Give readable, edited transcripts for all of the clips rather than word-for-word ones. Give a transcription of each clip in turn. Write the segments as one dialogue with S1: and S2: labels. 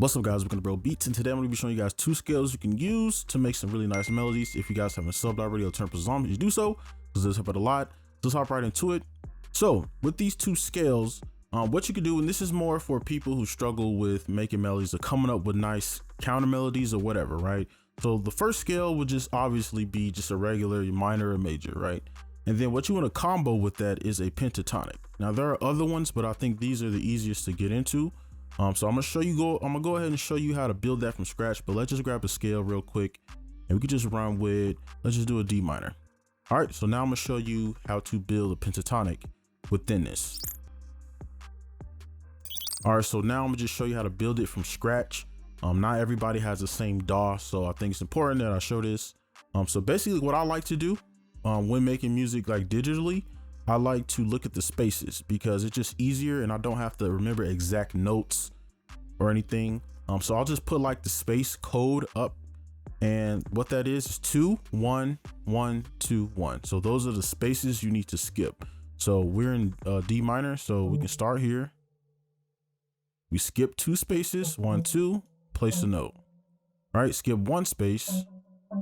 S1: What's up, guys? Welcome to Bro Beats, and today I'm going to be showing you guys two scales you can use to make some really nice melodies. If you guys haven't subbed already or turned on, you do so, because this helps out a lot. Let's hop right into it. So with these two scales, what you can do, and this is more for people who struggle with making melodies or coming up with nice counter melodies or whatever, right? So the first scale would just obviously be just a regular minor or major, right? And then what you want to combo with that is a pentatonic. Now there are other ones, but I think these are the easiest to get into. So I'm gonna go ahead and show you how to build that from scratch, but let's just grab a scale real quick and we can just run with, let's just do a D minor. All right, so now I'm gonna show you how to build a pentatonic within this. All right, so now I'm gonna just show you how to build it from scratch. Not everybody has the same DAW, so I think it's important that I show this. So basically what I like to do when making music like digitally, I like to look at the spaces because it's just easier and I don't have to remember exact notes or anything. So I'll just put like the space code up, and what that is 2 1 1 2 1. So those are the spaces you need to skip. So we're in D minor, so we can start here. We skip 2 spaces, 1 2, place a note. All right, skip 1 space,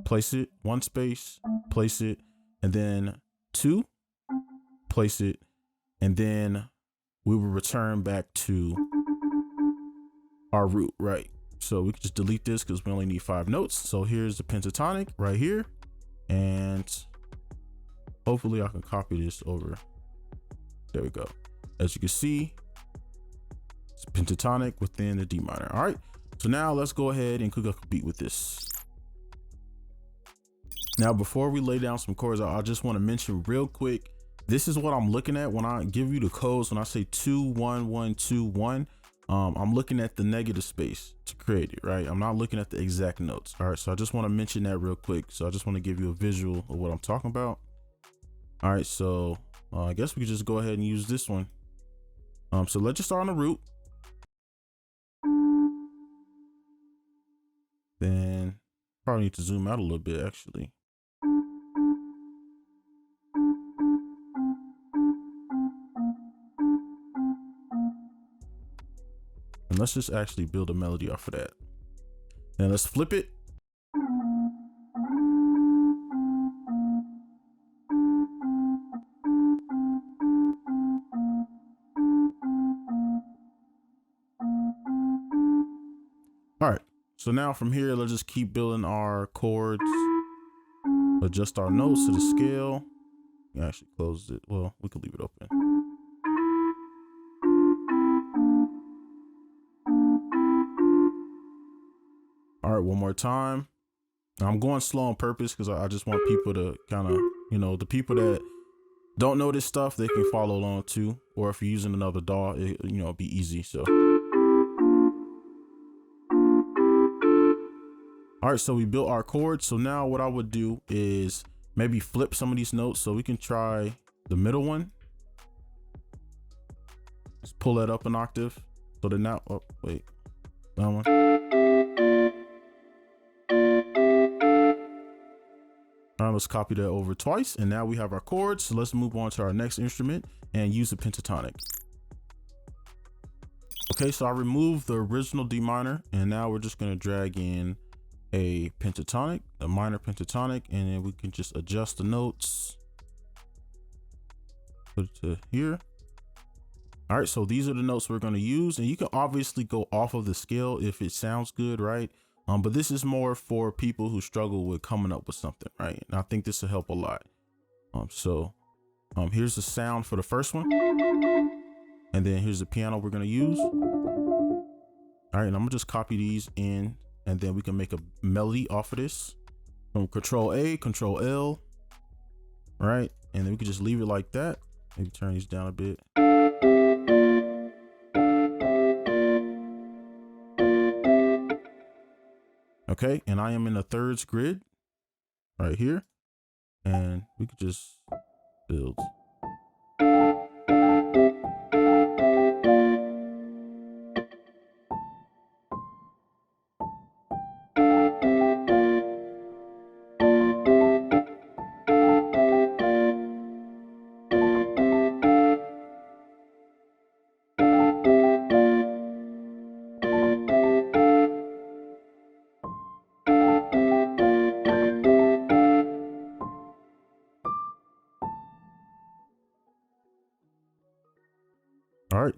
S1: place it, 1 space, place it, and then 2, place it, and then we will return back to our root, right? So we can just delete this because we only need 5 notes. So here's the pentatonic right here, and hopefully I can copy this over. There we go. As you can see, it's pentatonic within the D minor. All right, so now let's go ahead and cook up a beat with this. Now before we lay down some chords, I just want to mention real quick, this is what I'm looking at when I give you the codes. When I say 2 1 1 2 1, I'm looking at the negative space to create it, right? I'm not looking at the exact notes. All right, so I just want to mention that real quick. So I just want to give you a visual of what I'm talking about. All right, so I guess we could just go ahead and use this one. So let's just start on the root. Then probably need to zoom out a little bit actually. And let's just actually build a melody off of that. Then let's flip it. All right, so now from here, let's just keep building our chords, adjust our notes to the scale. We actually closed it. Well, we could leave it open. All right, one more time. Now I'm going slow on purpose because I just want people to kind of, the people that don't know this stuff, they can follow along too. Or if you're using another DAW, it'll be easy. So, all right, so we built our chords. So now what I would do is maybe flip some of these notes. So we can try the middle one. Let's pull that up an octave. So then now, oh, wait, that one. All right, let's copy that over twice. And now we have our chords. So let's move on to our next instrument and use the pentatonic. Okay, so I removed the original D minor, and now we're just gonna drag in a pentatonic, a minor pentatonic, and then we can just adjust the notes. Put it to here. All right, so these are the notes we're gonna use, and you can obviously go off of the scale if it sounds good, right? But this is more for people who struggle with coming up with something, right? And I think this will help a lot. Here's the sound for the first one. And then here's the piano we're gonna use. All right, and I'm gonna just copy these in, and then we can make a melody off of this. From Control A, Control L, right? And then we can just leave it like that. Maybe turn these down a bit. Okay, and I am in the thirds grid right here, and we could just build.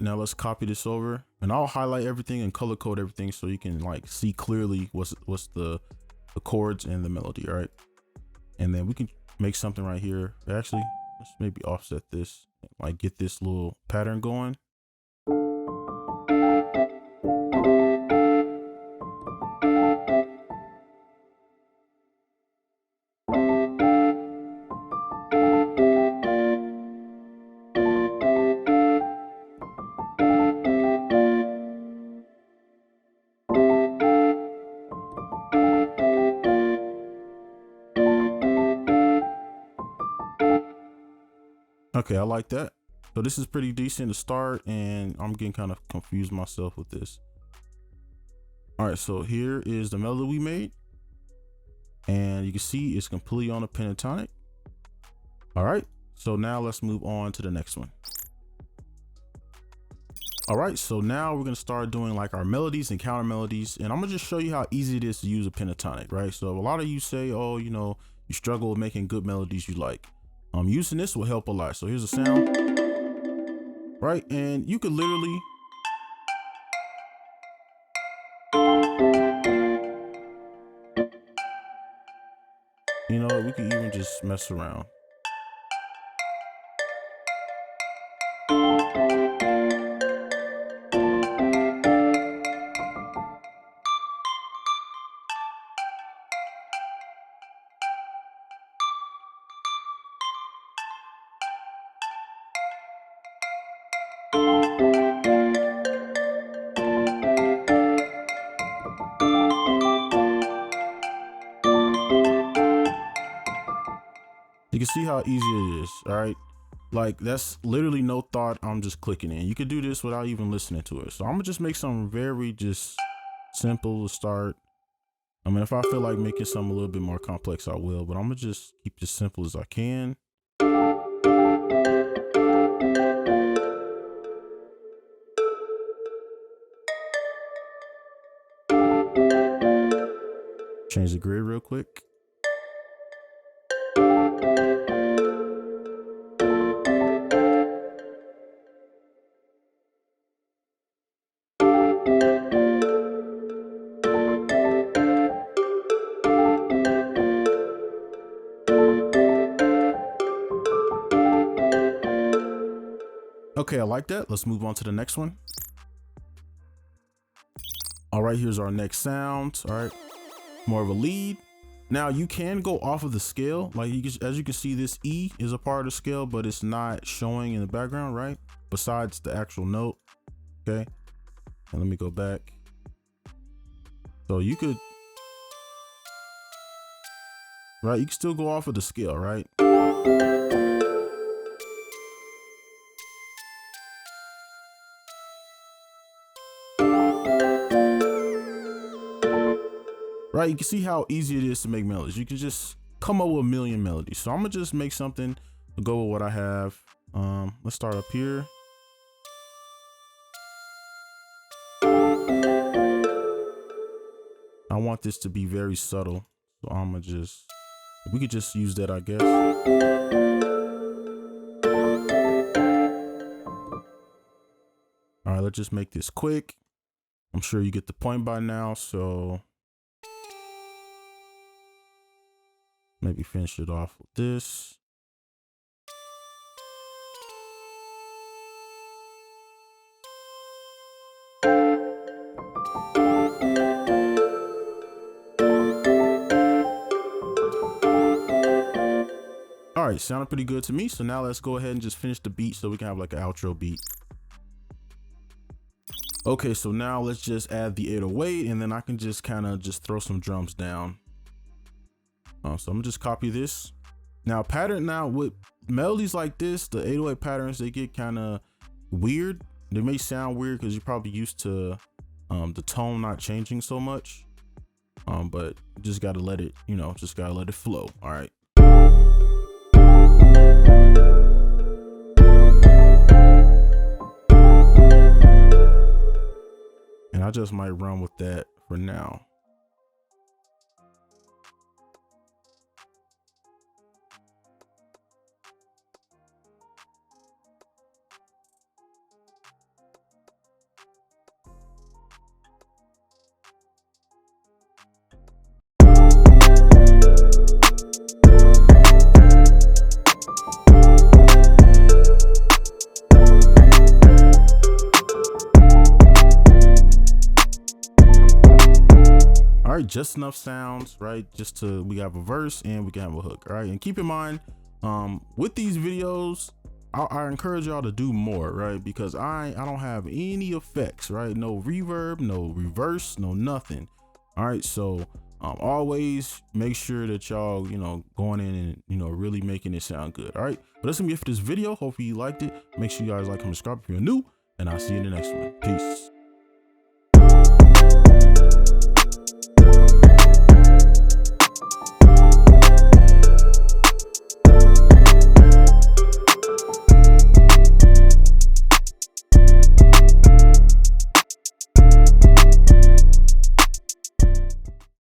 S1: now let's copy this over, and I'll highlight everything and color code everything so you can like see clearly what's the chords and the melody. All right, and then we can make something right here. Actually, let's maybe offset this, like get this little pattern going. Okay, I like that. So this is pretty decent to start, and I'm getting kind of confused myself with this. All right, so here is the melody we made, and you can see it's completely on a pentatonic. All right, so now let's move on to the next one. All right, so now we're gonna start doing like our melodies and counter melodies, and I'm gonna just show you how easy it is to use a pentatonic, right? So a lot of you say, oh, you know, you struggle with making good melodies you like. Using this will help a lot. So here's a sound, right? And you could literally, you know, we could even just mess around. You can see how easy it is, all right? Like that's literally no thought, I'm just clicking in. You could do this without even listening to it. So I'm gonna just make something very just simple to start. I mean, if I feel like making something a little bit more complex, I will, but I'm gonna just keep it as simple as I can. Change the grid real quick. Okay, I like that. Let's move on to the next one. All right, here's our next sound. All right, more of a lead. Now you can go off of the scale. Like as you can see, this E is a part of the scale, but it's not showing in the background, right? Besides the actual note. Okay, and let me go back. So you could, right? You can still go off of the scale, right? Right, you can see how easy it is to make melodies. You can just come up with a million melodies. So I'm gonna just make something to go with what I have. Let's start up here. I want this to be very subtle, so I'm gonna just, we could just use that, I guess. All right, let's just make this quick. I'm sure you get the point by now, so maybe finish it off with this. All right, sounded pretty good to me. So now let's go ahead and just finish the beat so we can have like an outro beat. Okay, so now let's just add the 808, and then I can just kind of just throw some drums down. So I'm gonna just copy this. Now pattern, now with melodies like this, the 808 patterns, they get kind of weird. They may sound weird because you're probably used to the tone not changing so much. But you just gotta let it, you know, just gotta let it flow. All right. And I just might run with that for now. All right, just enough sounds, right? Just to, we have a verse and we can have a hook, all right? And keep in mind, with these videos, I encourage y'all to do more, right? Because I don't have any effects, right? No reverb, no reverse, no nothing. All right, so always make sure that y'all, going in and, really making it sound good. All right, but that's gonna be it for this video. Hopefully you liked it. Make sure you guys like, comment, subscribe if you're new, and I'll see you in the next one. Peace.